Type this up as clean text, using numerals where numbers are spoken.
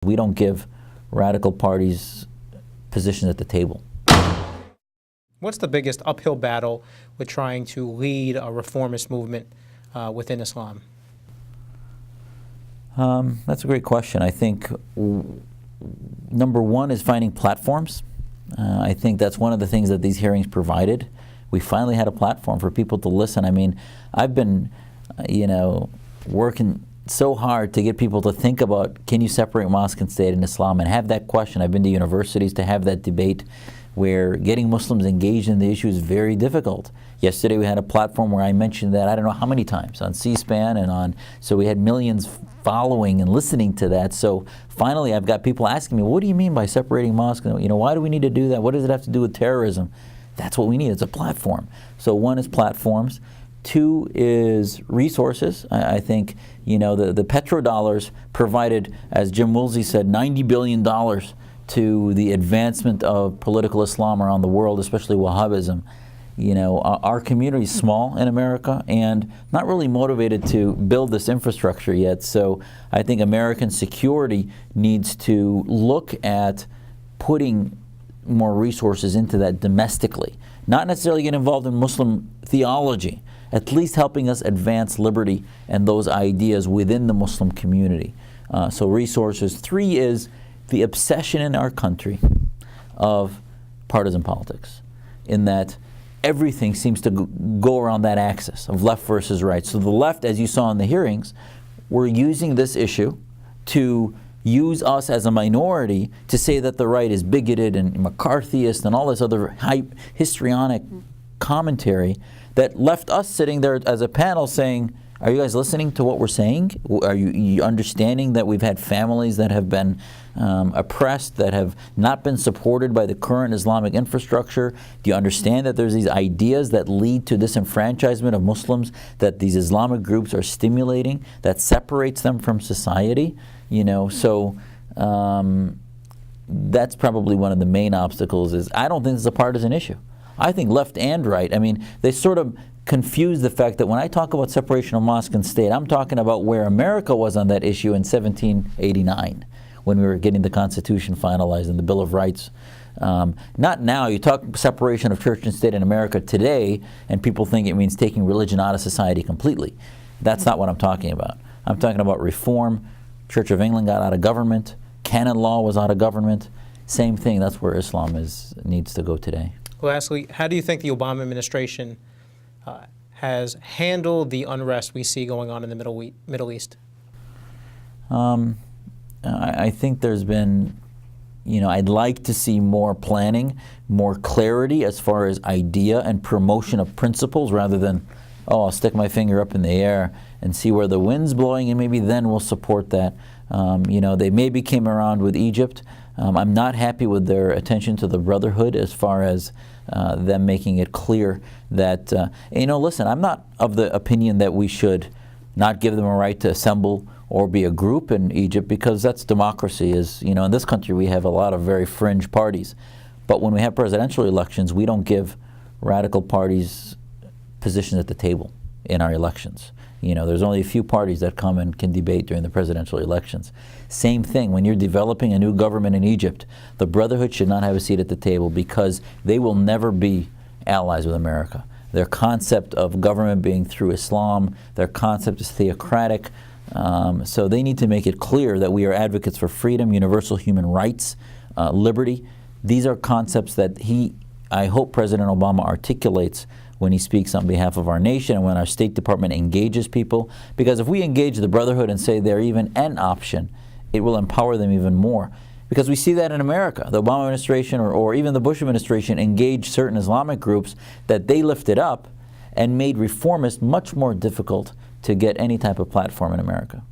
We don't give radical parties positions at the table. What's the biggest uphill battle with trying to lead a reformist movement within Islam? That's a great question. I think number one is finding platforms. I think that's one of the things that these hearings provided. We finally had a platform for people to listen. I mean, I've been, working so hard to get people to think about, can you separate mosque and state in Islam, and have that question. I've been to universities to have that debate where getting Muslims engaged in the issue is very difficult. Yesterday we had a platform where I mentioned that I don't know how many times on C-SPAN and on, so we had millions following and listening to that. So finally I've got people asking me, what do you mean by separating mosques? Why do we need to do that? What does it have to do with terrorism? That's what we need. It's a platform. So one is platforms. Two is resources. I think, the petrodollars provided, as Jim Woolsey said, $90 billion to the advancement of political Islam around the world, especially Wahhabism. Our community is small in America and not really motivated to build this infrastructure yet. So I think American security needs to look at putting more resources into that domestically. Not necessarily get involved in Muslim theology, at least helping us advance liberty and those ideas within the Muslim community. So resources. Three is the obsession in our country of partisan politics, in that everything seems to go around that axis of left versus right. So the left, as you saw in the hearings, were using this issue to use us as a minority to say that the right is bigoted and McCarthyist and all this other histrionic commentary that left us sitting there as a panel saying, are you guys listening to what we're saying? Are you understanding that we've had families that have been oppressed, that have not been supported by the current Islamic infrastructure? Do you understand that there's these ideas that lead to disenfranchisement of Muslims, that these Islamic groups are stimulating, that separates them from society? So that's probably one of the main obstacles. Is I don't think it's a partisan issue. I think left and right, they sort of confuse the fact that when I talk about separation of mosque and state, I'm talking about where America was on that issue in 1789, when we were getting the Constitution finalized and the Bill of Rights. Not now. You talk separation of church and state in America today, and people think it means taking religion out of society completely. That's not what I'm talking about. I'm talking about reform. Church of England got out of government. Canon law was out of government. Same thing. That's where Islam needs to go today. Lastly, how do you think the Obama administration has handled the unrest we see going on in the Middle East? I think there's been, I'd like to see more planning, more clarity as far as idea and promotion of principles, rather than, I'll stick my finger up in the air and see where the wind's blowing and maybe then we'll support that. They maybe came around with Egypt. I'm not happy with their attention to the Brotherhood as far as them making it clear that, listen, I'm not of the opinion that we should not give them a right to assemble or be a group in Egypt, because that's democracy. In this country we have a lot of very fringe parties. But when we have presidential elections, we don't give radical parties positions at the table in our elections. There's only a few parties that come and can debate during the presidential elections. Same thing, when you're developing a new government in Egypt, the Brotherhood should not have a seat at the table, because they will never be allies with America. Their concept of government being through Islam, their concept is theocratic. So they need to make it clear that we are advocates for freedom, universal human rights, liberty. These are concepts that I hope President Obama articulates when he speaks on behalf of our nation and when our State Department engages people. Because if we engage the Brotherhood and say they're even an option, it will empower them even more. Because we see that in America. The Obama administration or even the Bush administration engaged certain Islamic groups that they lifted up and made reformists much more difficult to get any type of platform in America.